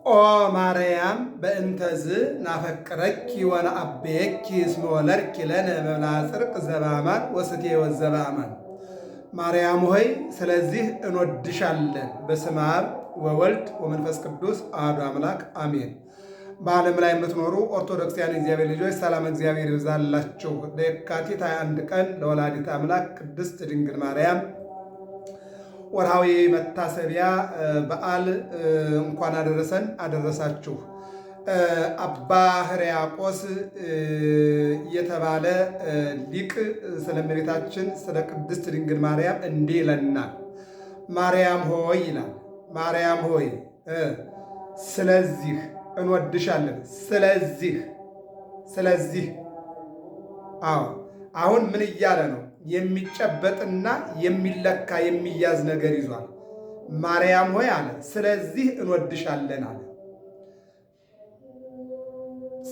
ኦ ማርያም በእንተዝ ናፈቅረኪ ወነአቤኪ እስመ ወለድኪ ለነ መብልዐ ጽድቅ ዘበአማን ወስትየ ሕይወት ዘበአማን። ማርያም ሆይ ስለዚህ እንወድሻለን። በስመ አብ ወወልድ ወመንፈስ ቅዱስ አሐዱ አምላክ አሜን። በዓለም ላይ የምትኖሩ ኦርቶዶክሳውያን እግዚአብሔር ልጆች ሰላም እግዚአብሔር ይብዛላችሁ። ለየካቲት 21 ቀን ለወላዲተ አምላክ ቅድስት ድንግል ማርያም ወርሃዊ መታሰቢያ በዓል እንኳን አደረሰን አደረሳችሁ። አባ ሕርያቆስ የተባለ ሊቅ ስለ እመቤታችን ስለ ቅድስት ድንግል ማርያም እንዲህ ይለናል። ማርያም ሆይ ይላል። ማርያም ሆይ ስለዚህ እንወድሻለን። ስለዚህ አሁን ምን እያለ ነው? የሚጨበጥና የሚለካ የሚያዝ ነገር ይዟል። ማርያም ሆይ አለ ስለዚህ እንወድሻለን አለ።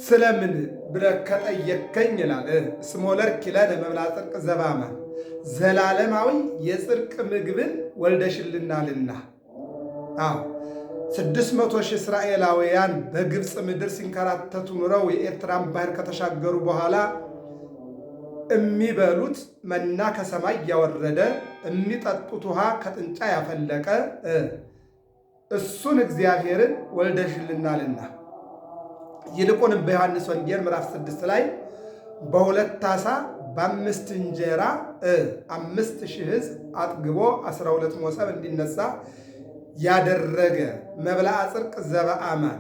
ስለምን ብለህ ከጠየከኝ ይላል እስመ ወለድኪ ለነ መብልዐ ጽድቅ ዘበአማን፣ ዘላለማዊ የጽድቅ ምግብን ወልደሽልናልና። 600 ሺህ እስራኤላውያን በግብፅ ምድር ሲንከራተቱ ኑረው የኤርትራን ባህር ከተሻገሩ በኋላ የሚበሉት መና ከሰማይ እያወረደ የሚጠጡት ውሃ ከጥንጫ ያፈለቀ እሱን እግዚአብሔርን ወልደሽልናልና። ይልቁንም በዮሐንስ ወንጌል ምዕራፍ 6 ላይ በ2 ዓሣ በ5 እንጀራ 5000 ሕዝብ አጥግቦ 12 መሶብ እንዲነሳ ያደረገ መብልዐ ጽድቅ ዘበአማን፣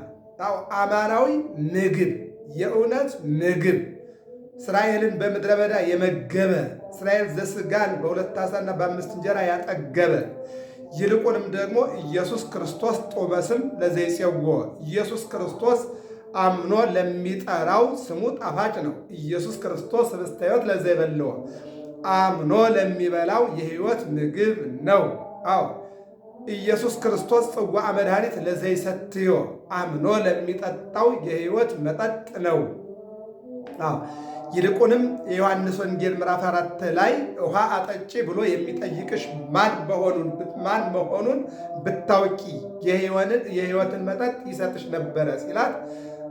አማናዊ ምግብ፣ የእውነት ምግብ እስራኤልን በምድረ በዳ የመገበ እስራኤል ዘሥጋን በ2 ዓሣና በ5 እንጀራ ያጠገበ፣ ይልቁንም ደግሞ ኢየሱስ ክርስቶስ ጦመ ስም ለዘይጼዎ፣ ኢየሱስ ክርስቶስ አምኖ ለሚጠራው ስሙ ጣፋጭ ነው። ኢየሱስ ክርስቶስ ኅብስተ ሕይወት ለዘይበልዖ፣ አምኖ ለሚበላው የሕይወት ምግብ ነው። ኢየሱስ ክርስቶስ ጽዋዐ መድኃኒት ለዘይሰትዮ፣ አምኖ ለሚጠጣው የሕይወት መጠጥ ነው። ይልቁንም የዮሐንስ ወንጌል ምዕራፍ 4 ላይ ውሃ አጠጪ ብሎ የሚጠይቅሽ ማን መሆኑን ብታውቂ የሕይወትን መጠጥ ይሰጥሽ ነበረ ሲላት፣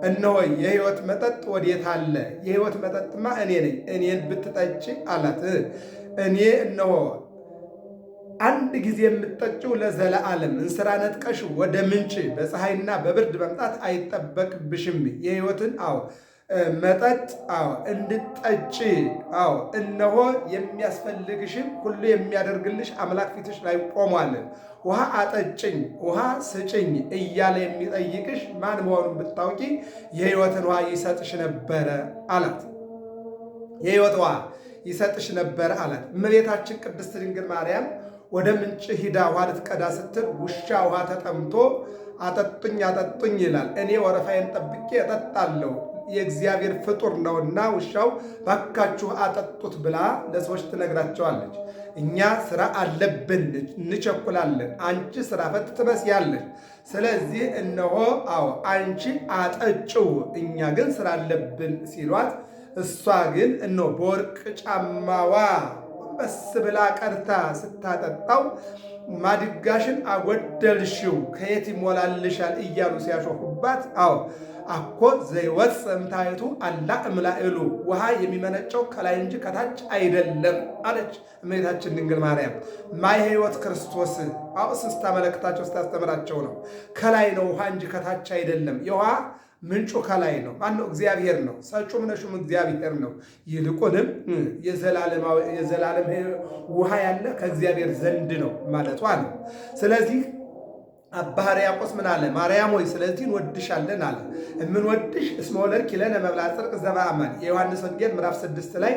እነሆ የሕይወት መጠጥ ወዴት አለ? የሕይወት መጠጥማ እኔ ነኝ፣ እኔን ብትጠጪ አላት። እኔ እነሆ አንድ ጊዜ የምትጠጪው ለዘለዓለም እንስራ ነጥቀሽ ወደ ምንጭ በፀሐይና በብርድ መምጣት አይጠበቅብሽም። የሕይወትን መጠጥ እንድጠጪ እነሆ የሚያስፈልግሽን ሁሉ የሚያደርግልሽ አምላክ ፊትሽ ላይ ቆሟል። ውሃ አጠጭኝ፣ ውሃ ስጭኝ እያለ የሚጠይቅሽ ማን መሆኑን ብታውቂ የሕይወትን ውሃ ይሰጥሽ ነበረ አላት። የሕይወት ውሃ ይሰጥሽ ነበረ አላት። እመቤታችን ቅድስት ድንግል ማርያም ወደ ምንጭ ሂዳ ውሃ ልትቀዳ ስትል ውሻ ውሃ ተጠምቶ አጠጡኝ አጠጡኝ ይላል። እኔ ወረፋዬን ጠብቄ እጠጣለሁ፣ የእግዚአብሔር ፍጡር ነውና ውሻው ባካችሁ አጠጡት ብላ ለሰዎች ትነግራቸዋለች። እኛ ስራ አለብን፣ እንቸኩላለን። አንቺ ስራ ፈት ትመስያለሽ። ስለዚህ እነሆ አንቺ አጠጭው፣ እኛ ግን ስራ አለብን ሲሏት፣ እሷ ግን እነሆ በወርቅ ጫማዋ በስ ብላ ቀድታ ስታጠጣው ማድጋሽን አጎደልሽው ከየት ይሞላልሻል እያሉ ሲያሾፉባት፣ አኮ ዘይወፅእ እምታሕቱ አላ እምላዕሉ፣ ውሃ የሚመነጨው ከላይ እንጂ ከታች አይደለም አለች እመቤታችን ድንግል ማርያም። ማየ ሕይወት ክርስቶስ ስታመለክታቸው ስታስተምራቸው ነው። ከላይ ነው ውሃ እንጂ ከታች አይደለም። የውሃ ምንጩ ከላይ ነው። ማነው? እግዚአብሔር ነው። ሰጩም ነሹም እግዚአብሔር ነው። ይልቁንም የዘላለም ውሃ ያለ ከእግዚአብሔር ዘንድ ነው ማለቷ ነው። ስለዚህ አባ ሕርያቆስ ምን አለ? ማርያም ሆይ ስለዚህ እንወድሻለን አለ። እምንወድሽ እስመ ወለድኪ ለነ መብልዐ ጽድቅ ዘበአማን። የዮሐንስ ወንጌል ምዕራፍ 6 ላይ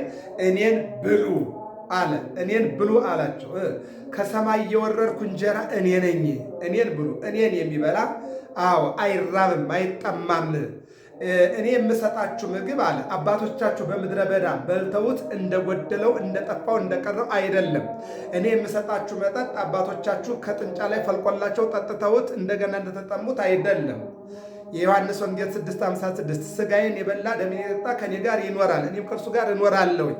እኔን ብሉ አለ። እኔን ብሉ አላቸው። ከሰማይ የወረድኩ እንጀራ እኔ ነኝ። እኔን ብሉ። እኔን የሚበላ አይራብም አይጠማም። እኔ የምሰጣችሁ ምግብ አለ አባቶቻችሁ በምድረ በዳ በልተውት እንደጎደለው እንደጠፋው እንደቀረው አይደለም። እኔ የምሰጣችሁ መጠጥ አባቶቻችሁ ከጥንጫ ላይ ፈልቆላቸው ጠጥተውት እንደገና እንደተጠሙት አይደለም። የዮሐንስ ወንጌል 6:56 ሥጋዬን የበላ ደሜን የጠጣ ከኔ ጋር ይኖራል፣ እኔም ከእርሱ ጋር እኖራለሁኝ፣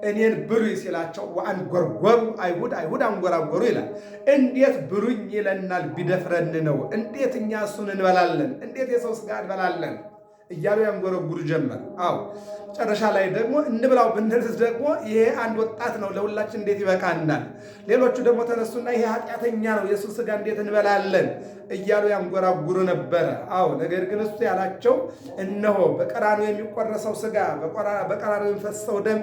እኔን ብሉኝ ሲላቸው አንጎርጎሩ አይሁድ አንጎራጎሩ ይላል። እንዴት ብሉኝ ይለናል? ቢደፍረን ነው። እንዴት እኛ እሱን እንበላለን? እንዴት የሰው ሥጋ እንበላለን? እያሉ ያንጎረጉሩ ጀመር። አዎ መጨረሻ ላይ ደግሞ እንብላው ብንልስ ደግሞ ይሄ አንድ ወጣት ነው፣ ለሁላችን እንዴት ይበቃናል? ሌሎቹ ደግሞ ተነሱና ይሄ ኃጢአተኛ ነው፣ የእሱ ሥጋ እንዴት እንበላለን? እያሉ ያንጎራጉሩ ነበረ። አዎ ነገር ግን እሱ ያላቸው እነሆ በቀራንዮ የሚቆረሰው ሥጋ በቀራንዮ የሚፈሰው ደም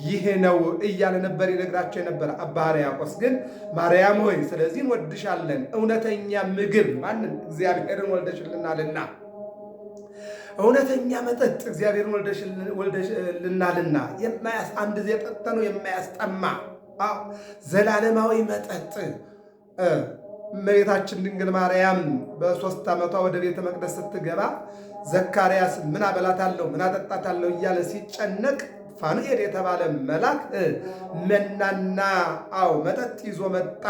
ይህ ነው እያለ ነበር ይነግራቸው የነበረ። አባ ሕርያቆስ ግን ማርያም ሆይ ስለዚህ እንወድሻለን፣ እውነተኛ ምግብ ማንን? እግዚአብሔርን ወልደሽልናልና እውነተኛ መጠጥ እግዚአብሔርን ወልደሽልናልና አንድ ጊዜ ጠጥተነው የማያስጠማ ዘላለማዊ መጠጥ። እመቤታችን ድንግል ማርያም በ3 ዓመቷ ወደ ቤተ መቅደስ ስትገባ ዘካርያስ ምን አበላታለሁ ምን አጠጣታለሁ እያለ ሲጨነቅ ፋኑኤል የተባለ መልአክ መናና መጠጥ ይዞ መጣ።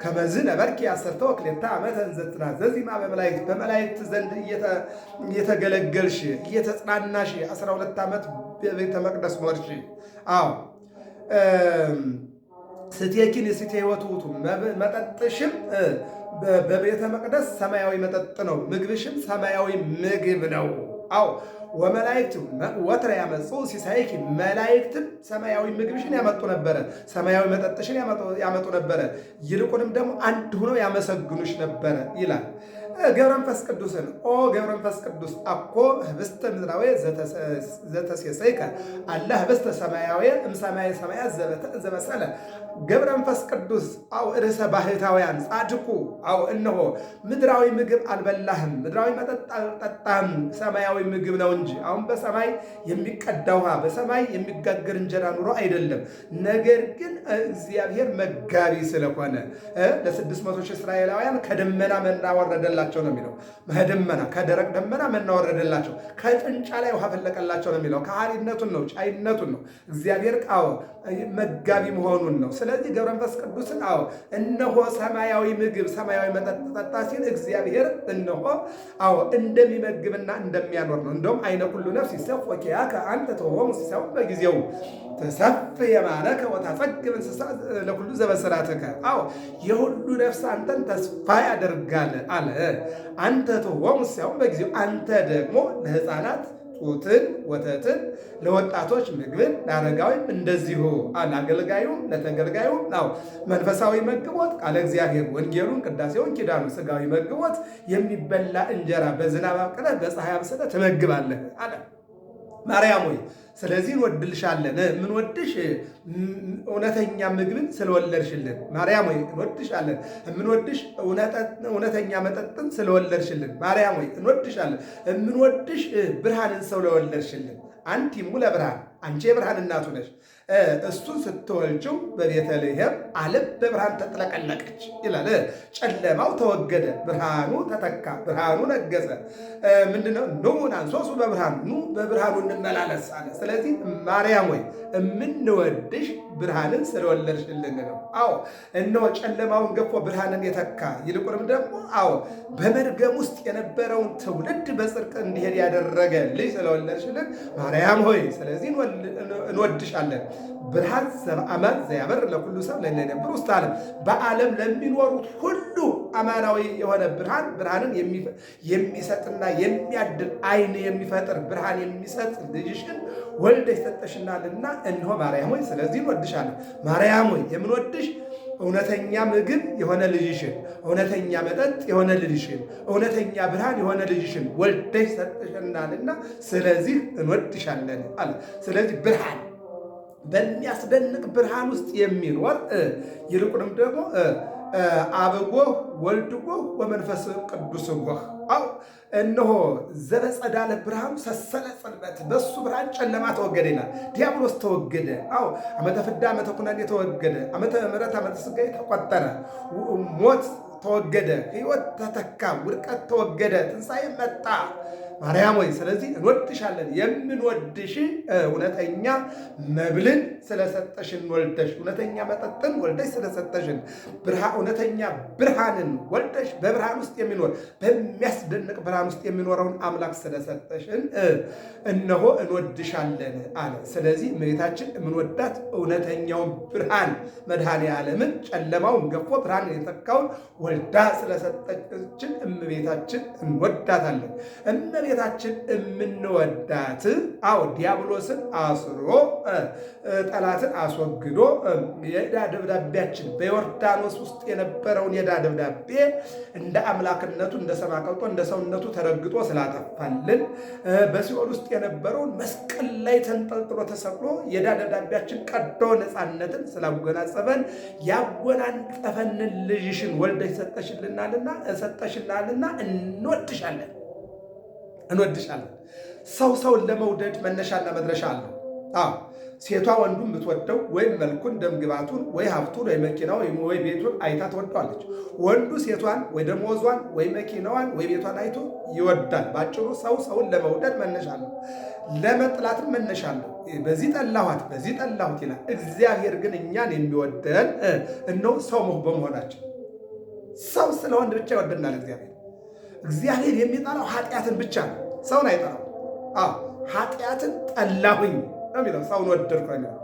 ከመዝ ነበርኪ 10 ወክሌታ ዓመተ እንዘ ትናዘዚማ በመላእክት ዘንድ እየተገለገልሽ እየተጽናናሽ 12 ዓመት በቤተ መቅደስ ኖርሽ። ስትየኪን ስቴ ሕይወት ውእቱ መጠጥሽም በቤተ መቅደስ ሰማያዊ መጠጥ ነው፣ ምግብሽም ሰማያዊ ምግብ ነው። ወመላእክት ወትረ ያመጹ ሲሳይኪ መላእክትም ሰማያዊ ምግብሽን ያመጡ ነበረ፣ ሰማያዊ መጠጥሽን ያመጡ ነበረ፣ ይልቁንም ደግሞ አንድ ሆነው ያመሰግኑሽ ነበረ ይላል። ገብረ መንፈስ ቅዱስን ገብረ መንፈስ ቅዱስ አኮ ህብስተ ምድራዊ ዘተሴሰይከ አለ ህብስተ ሰማያዊ እምሰማየ ሰማያት ዘመሰለ። ገብረ መንፈስ ቅዱስ ርዕሰ ባህታውያን ጻድቁ እነሆ ምድራዊ ምግብ አልበላህም፣ ምድራዊ መጠጥ አልጠጣህም፣ ሰማያዊ ምግብ ነው እንጂ። አሁን በሰማይ የሚቀዳ ውሃ በሰማይ የሚጋገር እንጀራ ኑሮ አይደለም። ነገር ግን እግዚአብሔር መጋቢ ስለሆነ ለ600 ሺህ እስራኤላውያን ከደመና መና ወረደላቸው ነው የሚለው። ደመና ከደረቅ ደመና መና ወረደላቸው፣ ከጭንጫ ላይ ውሃ ፈለቀላቸው ነው የሚለው። ከሃሊነቱን ነው ቻይነቱን ነው እግዚአብሔር መጋቢ መሆኑን ነው። ስለዚህ ገብረ መንፈስ ቅዱስን እነሆ ሰማያዊ ምግብ ሰማያዊ መጠጥ ጠጣ ሲል እግዚአብሔር እነሆ እንደሚመግብና እንደሚያኖር ነው። እንደውም አይነ ኩሉ ነፍስ ይሰፍ ወኪያከ አንተ ተወሙ ሲሰው በጊዜው ተሰፍ የማነከ ወታጸግብ እንስሳ ለኩሉ ዘበሰራተከ የሁሉ ነፍስ አንተን ተስፋ ያደርጋል አለ። አንተ ተወሙ ሲሰው በጊዜው አንተ ደግሞ ለሕፃናት ጡትን ወተትን ለወጣቶች ምግብን ለአረጋዊም እንደዚሁ ለአገልጋዩም ለተገልጋዩም መንፈሳዊ መግቦት ቃለ እግዚአብሔር ወንጌሉን ቅዳሴውን ኪዳኑ ስጋዊ መግቦት የሚበላ እንጀራ በዝናብ አብቅለህ በፀሐይ አብስለህ ትመግባለህ አለ። ማርያም ሆይ ስለዚህ እንወድልሻለን። የምንወድሽ እውነተኛ ምግብን ስለወለድሽልን። ማርያም ሆይ እንወድሻለን። የምንወድሽ እውነተኛ መጠጥን ስለወለድሽልን። ማርያም ሆይ እንወድሻለን። የምንወድሽ ብርሃንን ስለወለድሽልን። አንቲ እሙ ለብርሃን፣ አንቺ የብርሃን እናቱ ነሽ። እሱን ስትወልጂው በቤተልሔም ዓለም በብርሃን ተጥለቀለቀች ይላል። ጨለማው ተወገደ፣ ብርሃኑ ተተካ፣ ብርሃኑ ነገሰ። ምንድነው? ኑ ናንሶሱ በብርሃን ኑ በብርሃኑ እንመላለስ አለ። ስለዚህ ማርያም ወይ የምንወድሽ ብርሃንን ስለወለድሽልን ነው። እነሆ ጨለማውን ገፎ ብርሃንን የተካ ይልቁንም ደግሞ በመርገም ውስጥ የነበረውን ትውልድ በጽድቅ እንዲሄድ ያደረገ ልጅ ስለወለድሽልን ማርያም ሆይ ስለዚህ እንወድሻለን። ብርሃን ዘበአማን ዘያበር ለኩሉ ሰብ ለነብር ውስጥ ዓለም በዓለም ለሚኖሩት ሁሉ አማናዊ የሆነ ብርሃንን የሚሰጥና የሚያድል ዓይን የሚፈጥር ብርሃን የሚሰጥ ልጅሽን ወልደሽ ሰጠሽናልና እነሆ ማርያም ሆይ ስለዚህ እንወድሻለን። ማርያም ሆይ የምንወድሽ እውነተኛ ምግብ የሆነ ልጅሽን፣ እውነተኛ መጠጥ የሆነ ልጅሽን፣ እውነተኛ ብርሃን የሆነ ልጅሽን ወልደሽ ሰጠሽናልና ስለዚህ እንወድሻለን አለ። ስለዚህ ብርሃን በሚያስደንቅ ብርሃን ውስጥ የሚኖር ይልቁንም ደግሞ አብጎህ ወልድጎህ ወመንፈስ ቅዱስ ጎህ እነሆ ዘበጸዳለ ብርሃኑ ሰሰለ ጽልመት፣ በሱ ብርሃን ጨለማ ተወገደ ይላል። ዲያብሎስ ተወገደ። ዓመተ ፍዳ ዓመተ ኩነኔ ተወገደ። ዓመተ ምሕረት ዓመተ ሥጋዌ ተቆጠረ። ሞት ተወገደ፣ ሕይወት ተተካ፣ ውድቀት ተወገደ፣ ትንሣኤ መጣ። ማርያም ሆይ ስለዚህ እንወድሻለን። የምንወድሽ እውነተኛ መብልን ስለሰጠሽን ወልደሽ፣ እውነተኛ መጠጥን ወልደሽ ስለሰጠሽን፣ እውነተኛ ብርሃንን ወልደሽ በብርሃን ውስጥ የሚኖር በሚያስደንቅ ብርሃን ውስጥ የሚኖረውን አምላክ ስለሰጠሽን እነሆ እንወድሻለን አለ። ስለዚህ እመቤታችን የምንወዳት እውነተኛውን ብርሃን መድኃኔ ዓለምን ጨለማውን ገፎ ብርሃን የተካውን ወልዳ ስለሰጠችን እመቤታችን እንወዳታለን። እመቤታችን የምንወዳት ዲያብሎስን አስሮ ጠላትን አስወግዶ የዕዳ ደብዳቤያችን በዮርዳኖስ ውስጥ የነበረውን የዕዳ ደብዳቤ እንደ አምላክነቱ እንደ ሰማይ ቀልጦ እንደ ሰውነቱ ተረግጦ ስላጠፋልን፣ በሲኦል ውስጥ የነበረውን መስቀል ላይ ተንጠልጥሎ ተሰቅሎ የዕዳ ደብዳቤያችን ቀዶ ነፃነትን ስላጎናጸፈን ያጎናጸፈንን ልጅሽን ወልደሽ ሰጠሽናልና እንወድሻለን። ሰው ሰውን ለመውደድ መነሻና መድረሻ አለው። ሴቷ ወንዱን ብትወደው ወይም መልኩን፣ ደምግባቱን፣ ወይ ሀብቱን፣ ወይ መኪናውን፣ ወይ ቤቱን አይታ ትወደዋለች። ወንዱ ሴቷን ወይ ደሞዟን፣ ወይ መኪናዋን፣ ወይ ቤቷን አይቶ ይወዳል። ባጭሩ ሰው ሰውን ለመውደድ መነሻ አለው፣ ለመጥላትም መነሻ አለው። በዚህ ጠላኋት፣ በዚህ ጠላሁት ይላል። እግዚአብሔር ግን እኛን የሚወደን እነሆ ሰው በመሆናችን ሰው ስለወንድ ብቻ ይወደናል። እግዚአብሔር የሚጠላው ኃጢአትን ብቻ ነው፣ ሰውን አይጠላው። ኃጢአትን ጠላሁኝ ነው የሚለው፣ ሰውን ወደድኩ ነው የሚለው።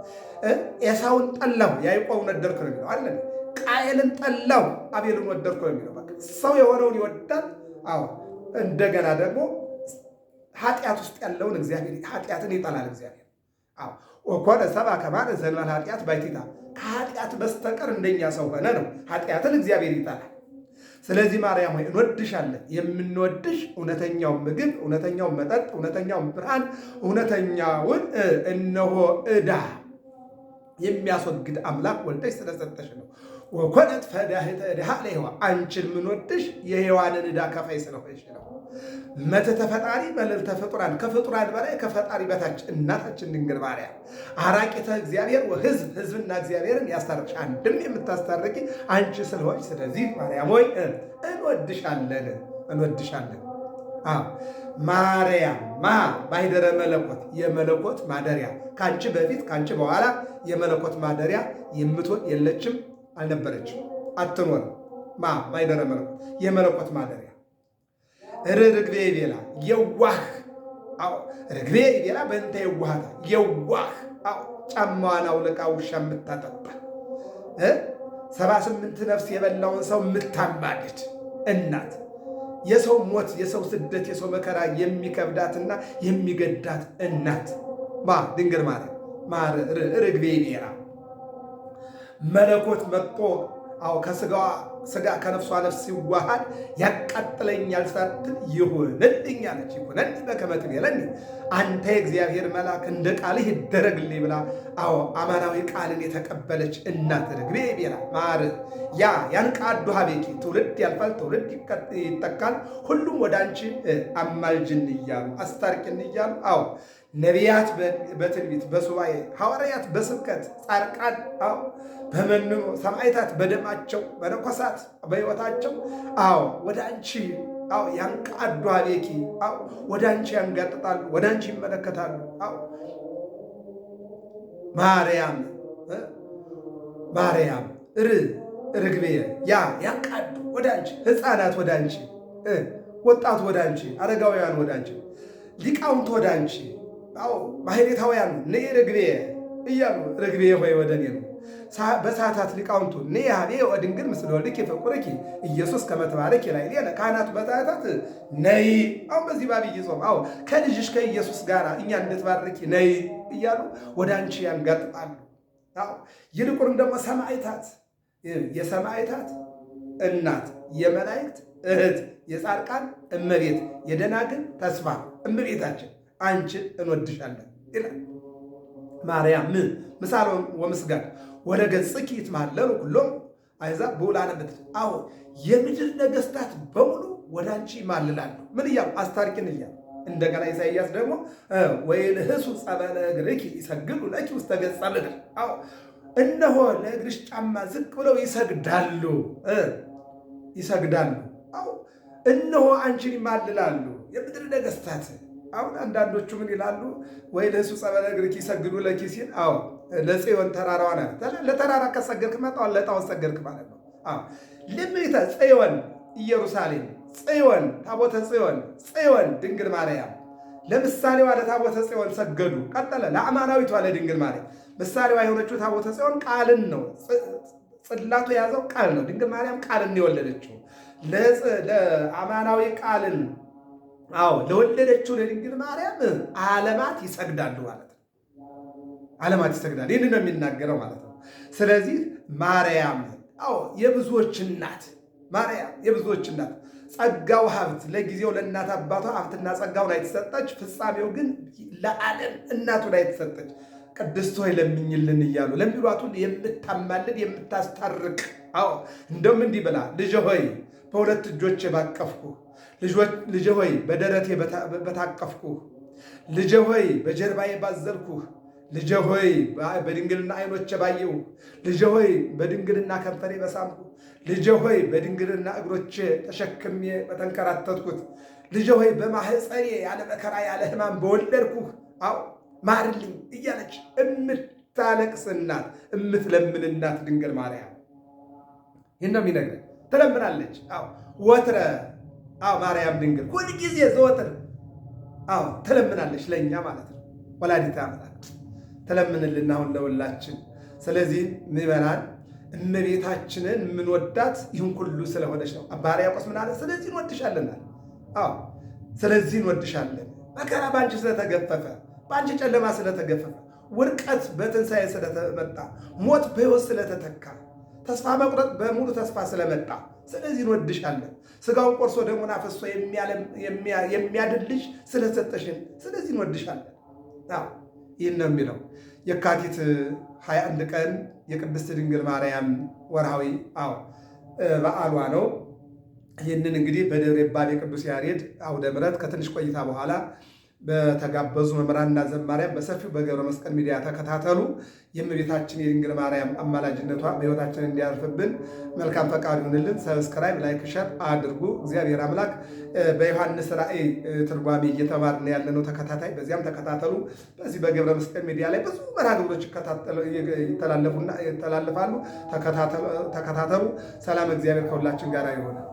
ኤሳውን ጠላሁ፣ ያዕቆብን ወደድኩ ነው የሚለው አለ። ቃየልን ጠላሁ፣ አቤልን ወደድኩ ነው የሚለው። በቃ ሰው የሆነውን ይወዳል። እንደገና ደግሞ ኃጢአት ውስጥ ያለውን እግዚአብሔር ኃጢአትን ይጠላል። እግዚአብሔር ወኮነ ሰብአ ከማነ ዘእንበለ ኃጢአት ባሕቲታ፣ ከኃጢአት በስተቀር እንደኛ ሰው ሆነ ነው። ኃጢአትን እግዚአብሔር ይጠላል። ስለዚህ ማርያም ሆይ እንወድሻለን። የምንወድሽ እውነተኛውን ምግብ፣ እውነተኛውን መጠጥ፣ እውነተኛውን ብርሃን፣ እውነተኛውን እነሆ ዕዳ የሚያስወግድ አምላክ ወልደሽ ስለሰጠሽ ነው። ወኮነት ፈዳህተ ዕድሃ ለሔዋን፣ አንቺን የምንወድሽ የሔዋንን ዕዳ ከፋይ ስለሆንሽ ነው። መተተ ፈጣሪ መልዕልተ ፍጡራን፣ ከፍጡራን በላይ ከፈጣሪ በታች እናታችን ድንግል ማርያም አራቂተ እግዚአብሔር ወሕዝብ፣ ሕዝብና እግዚአብሔርን ያስታርቅሽ አንድም የምታስታርቂ አንቺ ስለሆንሽ፣ ስለዚህ ማርያም ሆይ እንወድሻለን። ማርያም ባሕደረ መለኮት፣ የመለኮት ማደሪያ፣ ከአንቺ በፊት ከአንቺ በኋላ የመለኮት ማደሪያ የምትሆን የለችም፣ አልነበረችም፣ አትኖርም። ባሕደረ መለኮት የመለኮት ማደሪያ ርግቤ ይቤላ የዋህ ርግቤ ይቤላ በእንተ የዋህታ የዋህ ጫማዋን አውልቃ ውሻ የምታጠጣ 78 ነፍስ የበላውን ሰው የምታማልድ እናት፣ የሰው ሞት፣ የሰው ስደት፣ የሰው መከራ የሚከብዳትና የሚገዳት እናት ድንግል ማርያም ርግቤ ይቤላ መለኮት መጥቶ ከስጋዋ ስጋ ከነፍሷ ነፍስ ሲዋሃድ ያቃጥለኛል ሳትል ይሁንልኝ አለች። ይሁነኒ በከመ ትቤለኒ፣ አንተ የእግዚአብሔር መልአክ እንደ ቃልህ ይደረግልኝ ብላ አማናዊ ቃልን የተቀበለች እናት ርግቤ ይቤላ ያንቃዱ ሀቤኪ፣ ትውልድ ያልፋል፣ ትውልድ ይተካል፣ ሁሉም ወደ አንቺ አማልጅን እያሉ አስታርቂን እያሉ ነቢያት በትንቢት በሱባኤ፣ ሐዋርያት በስብከት፣ ጻድቃን በመንኖ፣ ሰማዕታት በደማቸው፣ መነኮሳት በሕይወታቸው ወደ አንቺ ያንቃዱ ሀቤኪ፣ ወደ አንቺ ያንጋጥጣሉ፣ ወደ አንቺ ይመለከታሉ። ማርያም ርግቤ ያንቃዱ ወደ አንቺ፣ ሕፃናት ወደ አንቺ፣ ወጣቱ ወደ አንቺ፣ አረጋውያን ወደ አንቺ፣ ሊቃውንት ወደ አንቺ ማሕሌታውያኑ ነይ ርግቤ እያሉ ርግቤ ሆይ ወደ እኔ ነው። በሰዓታት ሊቃውንቱ ነይ ሀቤ ወድንግል ምስለ ወልድኪ ፍቁርኪ ኢየሱስ ከመ ትባረኪ ላዕሌነ፣ ካህናቱ በሰዓታት ነይ በዚህ በዐቢይ ጾም ከልጅሽ ከኢየሱስ ጋር እኛ እንድትባርኪ ነይ እያሉ ወደ አንቺ ያንጋጥጣሉ። ይልቁንም ደግሞ ሰማዕታት፣ የሰማዕታት እናት፣ የመላእክት እህት፣ የጻድቃን እመቤት፣ የደናግል ተስፋ እመቤታችን አንቺን እንወድሻለን ይላል። ማርያም ምሳሌ ወምስጋድ ወደ ገጽኪ ይትማለሉ ኩሎም አሕዛብ በውላነ ምድር። የምድር ነገሥታት በሙሉ ወደ አንቺ ይማልላሉ። ምን እያሉ? አስታርቂን እያሉ። እንደገና ኢሳይያስ ደግሞ ወይንህሱ ጸበለ እግርኪ ይሰግዱ ለኪ ውስተ ገጸ ምድር። እነሆ ለእግርሽ ጫማ ዝቅ ብለው ይሰግዳሉ። ይሰግዳሉ። አዎ እነሆ አንቺን ይማልላሉ የምድር ነገሥታት። አሁን አንዳንዶቹ ምን ይላሉ? ወይ ለእሱ ጸበለ እግርኪ ይሰግዱ ለኪ ሲል፣ አዎ ለጽዮን ተራራዋ ናት። ለተራራ ከሰገድክ መጣውን ለጣዖት ሰገድክ ማለት ነው። አዎ ለምይተ ጽዮን ኢየሩሳሌም፣ ጽዮን ታቦተ ጽዮን ድንግል ማርያም ለምሳሌዋ ለታቦተ ጽዮን ሰገዱ። ቀጠለ ለአማናዊቷ ለድንግል ማርያም ምሳሌዋ የሆነችው ታቦተ ጽዮን ቃልን ነው። ጽላቱ የያዘው ቃል ነው። ድንግል ማርያም ቃልን የወለደችው ለአማናዊ ቃልን ለወለደችው ለድንግል ማርያም ዓለማት ይሰግዳሉ ማለት ነው። ዓለማት ይሰግዳሉ። ይህን ነው የሚናገረው ማለት ነው። ስለዚህ ማርያም የብዙዎች እናት፣ ማርያም የብዙዎች እናት፣ ጸጋው ሀብት ለጊዜው ለእናት አባቷ ሀብትና ጸጋው ላይ ተሰጠች፣ ፍጻሜው ግን ለዓለም እናቱ ላይ ተሰጠች። ቅድስት ሆይ ለምኝልን እያሉ ለሚሏቱ የምታማልድ የምታስታርቅ። እንደውም እንዲህ ብላ ልጅ ሆይ በሁለት እጆቼ ባቀፍኩ፣ ልጅ ሆይ በደረቴ በታቀፍኩ፣ ልጅ ሆይ በጀርባዬ ባዘልኩ፣ ልጅ ሆይ በድንግልና ዓይኖቼ ባየሁ፣ ልጅ ሆይ በድንግልና ከንፈሬ በሳምኩ፣ ልጅ ሆይ በድንግልና እግሮቼ ተሸክሜ በተንከራተትኩት፣ ልጅ ሆይ በማህፀኔ ያለ መከራ ያለ ሕማም በወለድኩህ ማርልኝ እያለች የምታለቅስ እናት፣ የምትለምን እናት ድንግል ማርያም ይህን ነው የሚነግረን። ትለምናለች። ወትረ ማርያም ድንግል ሁልጊዜ ዘወትር ትለምናለች ለእኛ ማለት ነው። ወላዲተ አምላክ ትለምንልን አሁን ለሁላችን። ስለዚህ ምዕመናን እመቤታችንን የምንወዳት ይህን ሁሉ ስለሆነች ነው። አባ ሕርያቆስ ምን አለ? ስለዚህ እንወድሻለናል። ስለዚህ እንወድሻለን። መከራ በአንቺ ስለተገፈፈ፣ በአንቺ ጨለማ ስለተገፈፈ፣ ውድቀት በትንሣኤ ስለተመጣ፣ ሞት በሕይወት ስለተተካ፣ ተስፋ መቁረጥ በሙሉ ተስፋ ስለመጣ ስለዚህ እንወድሻለን። ሥጋውን ቆርሶ ደሙን አፍስሶ የሚያድን ልጅ ስለሰጠሽን ስለዚህ እንወድሻለን። ይህን ነው የሚለው። የካቲት 21 ቀን የቅድስት ድንግል ማርያም ወርሃዊ በዓሏ ነው። ይህንን እንግዲህ በደብረ ይባቤ ቅዱስ ያሬድ አውደ ምሕረት ከትንሽ ቆይታ በኋላ በተጋበዙ መምህራንና ዘማሪያን በሰፊው በገብረ መስቀል ሚዲያ ተከታተሉ። የእመቤታችን የድንግል ማርያም አማላጅነቷ በሕይወታችን እንዲያርፍብን መልካም ፈቃዱ ይሁንልን። ሰብስክራይብ፣ ላይክ፣ ሸር አድርጉ። እግዚአብሔር አምላክ በዮሐንስ ራእይ ትርጓሜ እየተማርን ያለነው ተከታታይ በዚያም ተከታተሉ። በዚህ በገብረ መስቀል ሚዲያ ላይ ብዙ መርሃ ግብሮች ይተላለፋሉ። ተከታተሉ። ሰላም እግዚአብሔር ከሁላችን ጋር ይሆናል።